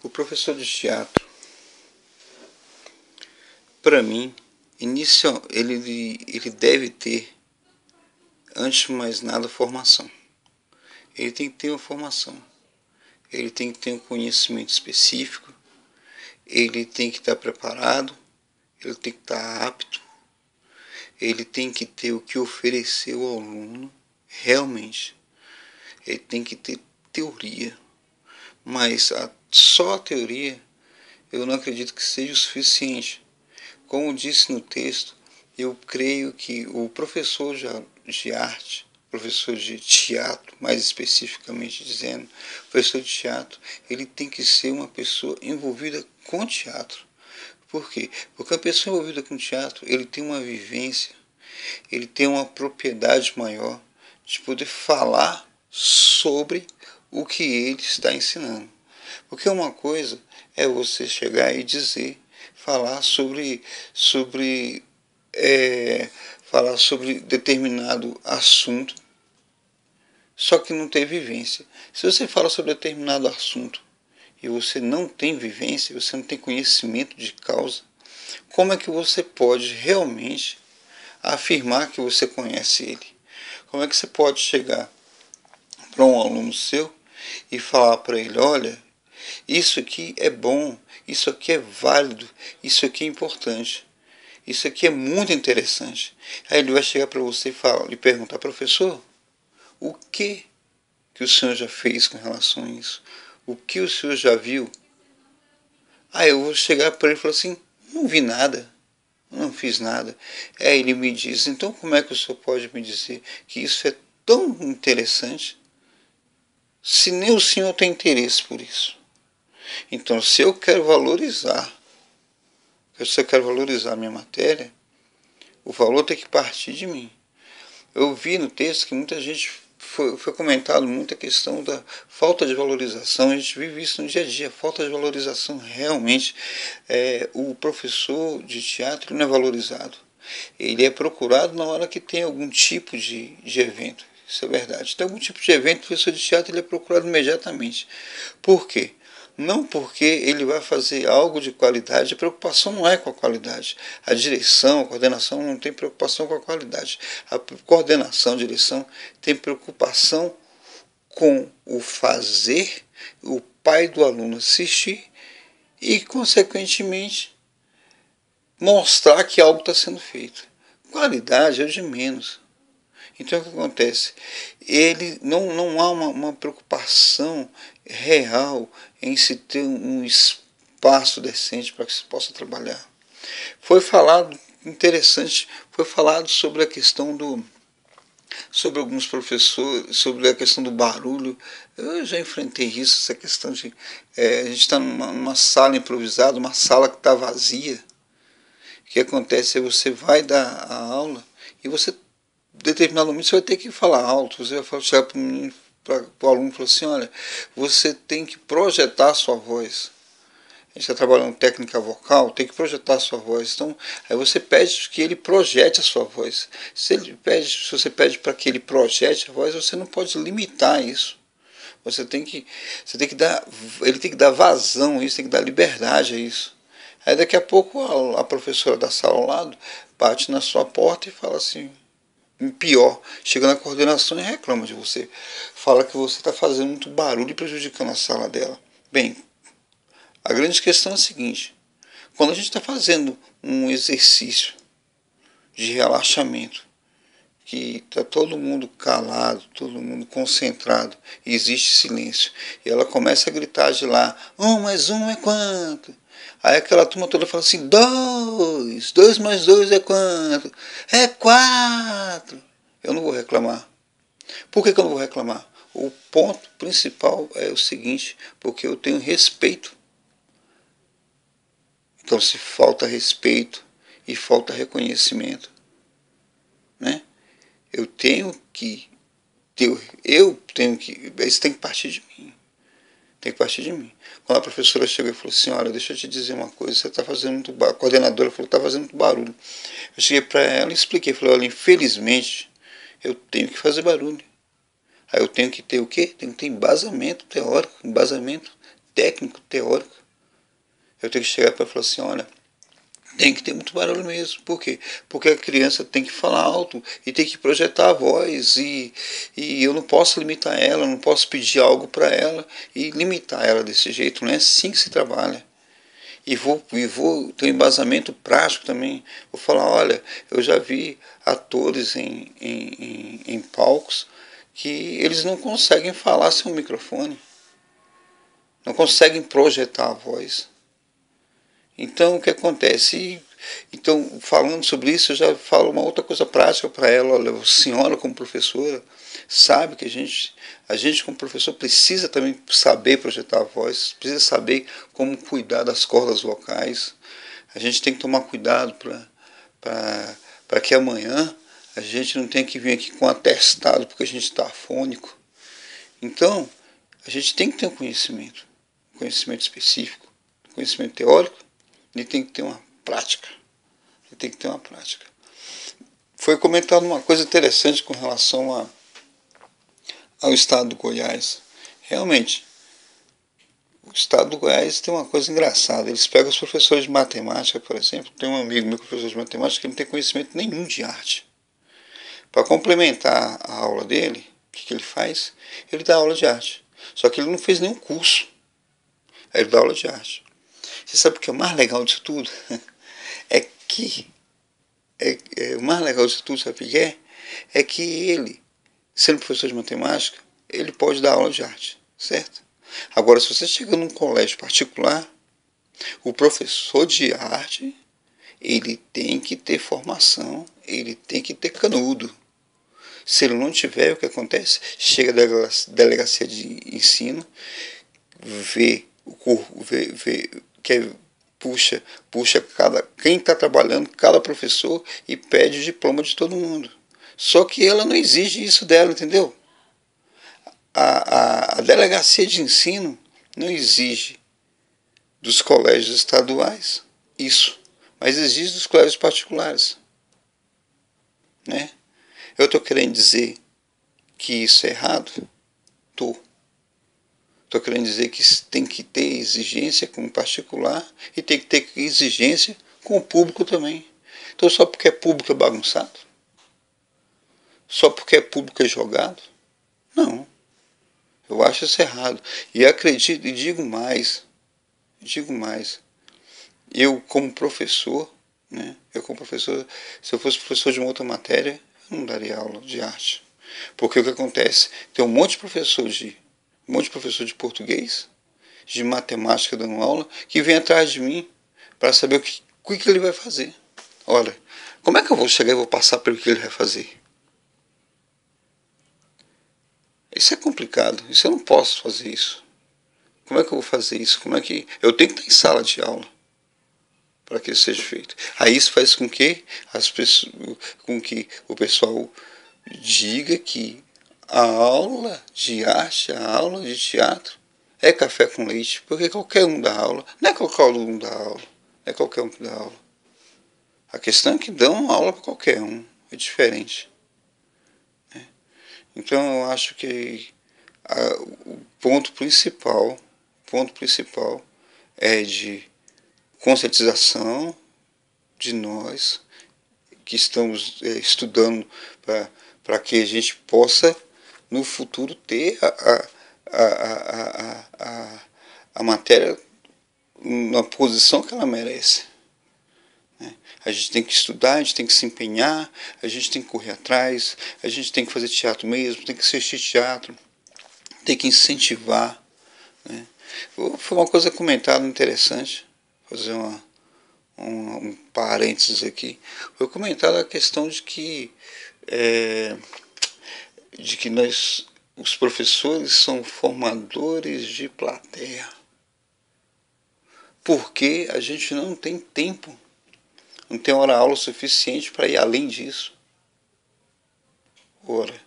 O professor de teatro, para mim, ele deve ter, antes de mais nada, formação. Ele tem que ter uma formação. Ele tem que ter um conhecimento específico. Ele tem que estar preparado. Ele tem que estar apto. Ele tem que ter o que oferecer ao aluno realmente. Ele tem que ter teoria. Mas só a teoria eu não acredito que seja o suficiente. Como disse no texto, eu creio que o professor de arte, professor de teatro, mais especificamente dizendo, professor de teatro, ele tem que ser uma pessoa envolvida com teatro. Por quê? Porque a pessoa envolvida com teatro, ele tem uma vivência, ele tem uma propriedade maior de poder falar sobre o que ele está ensinando. Porque uma coisa é você chegar e dizer, falar sobre determinado assunto, só que não tem vivência. Se você fala sobre determinado assunto e você não tem vivência, você não tem conhecimento de causa, como é que você pode realmente afirmar que você conhece ele? Como é que você pode chegar para um aluno seu e falar para ele, olha, isso aqui é bom, isso aqui é válido, isso aqui é importante, isso aqui é muito interessante. Aí ele vai chegar para você e lhe perguntar, professor, o que o senhor já fez com relação a isso? O que o senhor já viu? Aí eu vou chegar para ele e falar assim, não vi nada, não fiz nada. Aí ele me diz, então como é que o senhor pode me dizer que isso é tão interessante se nem o senhor tem interesse por isso? Então, se eu quero valorizar a minha matéria, o valor tem que partir de mim. Eu vi no texto que muita gente foi comentado muito a questão da falta de valorização. A gente vive isso no dia a dia, falta de valorização realmente. O professor de teatro não é valorizado. Ele é procurado na hora que tem algum tipo de evento. Isso é verdade. Tem algum tipo de evento, o professor de teatro ele é procurado imediatamente. Por quê? Não porque ele vai fazer algo de qualidade, a preocupação não é com a qualidade. A direção, a coordenação não tem preocupação com a qualidade. A coordenação, a direção tem preocupação com o fazer o pai do aluno assistir e, consequentemente, mostrar que algo está sendo feito. Qualidade é de menos. Então o que acontece? Não há uma preocupação real em se ter um espaço decente para que se possa trabalhar. Foi falado, interessante, foi falado sobre a questão sobre alguns professores, sobre a questão do barulho. Eu já enfrentei isso, essa questão de a gente está numa sala improvisada, uma sala que está vazia. O que acontece é que você vai dar a aula e você determinado momento você vai ter que falar alto, você vai chegar para o aluno e falar assim, olha, você tem que projetar a sua voz. A gente está trabalhando técnica vocal, tem que projetar a sua voz. Então, aí você pede que ele projete a sua voz. Se você pede para que ele projete a voz, você não pode limitar isso. Ele tem que dar vazão a isso, tem que dar liberdade a isso. Aí daqui a pouco a professora da sala ao lado bate na sua porta e fala assim, pior, chega na coordenação e reclama de você. Fala que você está fazendo muito barulho e prejudicando a sala dela. Bem, a grande questão é a seguinte, quando a gente está fazendo um exercício de relaxamento, que está todo mundo calado, todo mundo concentrado, e existe silêncio, e ela começa a gritar de lá, 1 mais 1 é quanto? Aí aquela turma toda fala assim, 2, 2 mais 2 é quanto? É 4. Eu não vou reclamar. Por que eu não vou reclamar? O ponto principal é o seguinte, porque eu tenho respeito. Então se falta respeito e falta reconhecimento, né? Isso tem que partir de mim. Tem que partir de mim. Quando a professora chegou e falou assim, olha, deixa eu te dizer uma coisa, você está fazendo muito barulho. A coordenadora falou, está fazendo muito barulho. Eu cheguei para ela e expliquei, falei, olha, infelizmente, eu tenho que fazer barulho. Aí eu tenho que ter o quê? Tenho que ter embasamento teórico, embasamento técnico, teórico. Eu tenho que chegar para falar assim, olha, tem que ter muito barulho mesmo. Por quê? Porque a criança tem que falar alto e tem que projetar a voz. E eu não posso limitar ela, não posso pedir algo para ela e limitar ela desse jeito. Não é assim que se trabalha. E vou ter um embasamento prático também. Vou falar, olha, eu já vi atores em palcos que eles não conseguem falar sem um microfone. Não conseguem projetar a voz. Então, o que acontece? Então, falando sobre isso, eu já falo uma outra coisa prática para ela. Olha, a senhora, como professora, sabe que a gente como professor, precisa também saber projetar a voz, precisa saber como cuidar das cordas vocais. A gente tem que tomar cuidado para que amanhã a gente não tenha que vir aqui com atestado porque a gente está afônico. Então, a gente tem que ter um conhecimento específico, conhecimento teórico, e tem que ter uma prática. Tem que ter uma prática. Foi comentado uma coisa interessante com relação ao estado do Goiás. Realmente, o estado do Goiás tem uma coisa engraçada. Eles pegam os professores de matemática, por exemplo. Tem um amigo meu, professor de matemática, que não tem conhecimento nenhum de arte. Para complementar a aula dele, o que ele faz? Ele dá aula de arte. Só que ele não fez nenhum curso. Aí ele dá aula de arte. Você sabe o que é o mais legal disso tudo? É que o mais legal disso tudo, sabe o que é? É que ele, sendo professor de matemática, ele pode dar aula de arte, certo? Agora, se você chega num colégio particular, o professor de arte, ele tem que ter formação, ele tem que ter canudo. Se ele não tiver, o que acontece? Chega da delegacia de ensino, vê o corpo, puxa quem está trabalhando, cada professor, e pede o diploma de todo mundo. Só que ela não exige isso dela, entendeu? A delegacia de ensino não exige dos colégios estaduais isso, mas exige dos colégios particulares. Né? Eu estou querendo dizer que isso é errado? Estou querendo dizer que tem que ter exigência com o particular e tem que ter exigência com o público também. Então, só porque é público é bagunçado? Só porque é público é jogado? Não. Eu acho isso errado. E acredito, e digo mais. Eu, como professor, né? Se eu fosse professor de uma outra matéria, eu não daria aula de arte. Porque o que acontece? Tem um monte de professor de português, de matemática dando aula, que vem atrás de mim para saber o que ele vai fazer. Olha, como é que eu vou chegar e vou passar pelo que ele vai fazer? Isso é complicado, isso eu não posso fazer isso. Como é que eu vou fazer isso? Como é que eu tenho que estar em sala de aula para que isso seja feito? Aí isso faz com que o pessoal diga que a aula de arte, a aula de teatro é café com leite, porque qualquer um dá aula. Não é qualquer um dá aula, não é qualquer um que dá aula. A questão é que dão aula para qualquer um, é diferente. Né? Então eu acho que o ponto principal é de conscientização de nós que estamos estudando para que a gente possa no futuro ter a matéria na posição que ela merece. Né? A gente tem que estudar, a gente tem que se empenhar, a gente tem que correr atrás, a gente tem que fazer teatro mesmo, tem que assistir teatro, tem que incentivar. Né? Foi uma coisa comentada interessante, fazer um parênteses aqui. Foi comentada a questão de que os professores são formadores de plateia. Porque a gente não tem tempo, não tem hora-aula suficiente para ir além disso. Ora,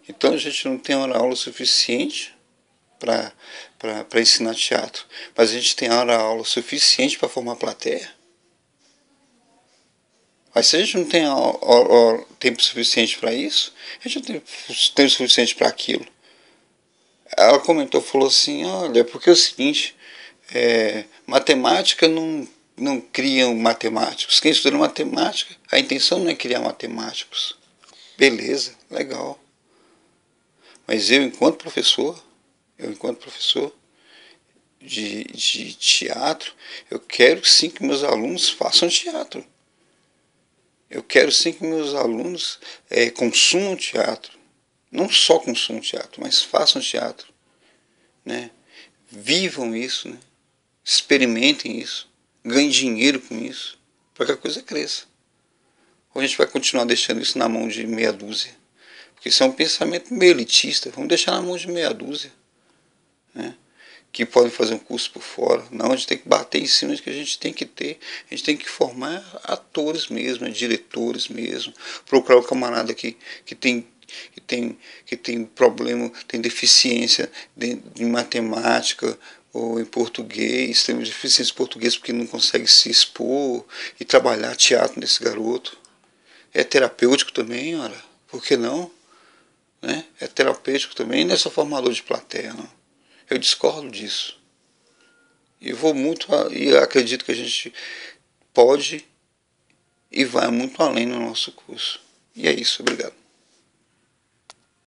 então a gente não tem hora-aula suficiente para ensinar teatro, mas a gente tem hora-aula suficiente para formar plateia. Mas se a gente não tem tempo suficiente para isso, a gente não tem tempo suficiente para aquilo. Ela comentou, falou assim, olha, porque é o seguinte, matemática não criam matemáticos. Quem estuda matemática, a intenção não é criar matemáticos. Beleza, legal. Mas eu enquanto professor de teatro, eu quero sim que meus alunos façam teatro. Eu quero sim que meus alunos consumam teatro. Não só consumam teatro, mas façam teatro. Né? Vivam isso, né? Experimentem isso, ganhem dinheiro com isso, para que a coisa cresça. Ou a gente vai continuar deixando isso na mão de meia dúzia? Porque isso é um pensamento meio elitista, vamos deixar na mão de meia dúzia. Né? Que podem fazer um curso por fora. Não, a gente tem que bater em cima de que a gente tem que ter. A gente tem que formar atores mesmo, diretores mesmo. Procurar o camarada que tem que tem problema, tem deficiência de matemática ou em português, tem deficiência em português porque não consegue se expor e trabalhar teatro nesse garoto. É terapêutico também, olha, por que não? Né? É terapêutico também, não é só formador de plateia, não. Eu discordo disso. E vou muito e acredito que a gente pode e vai muito além no nosso curso. E é isso, obrigado.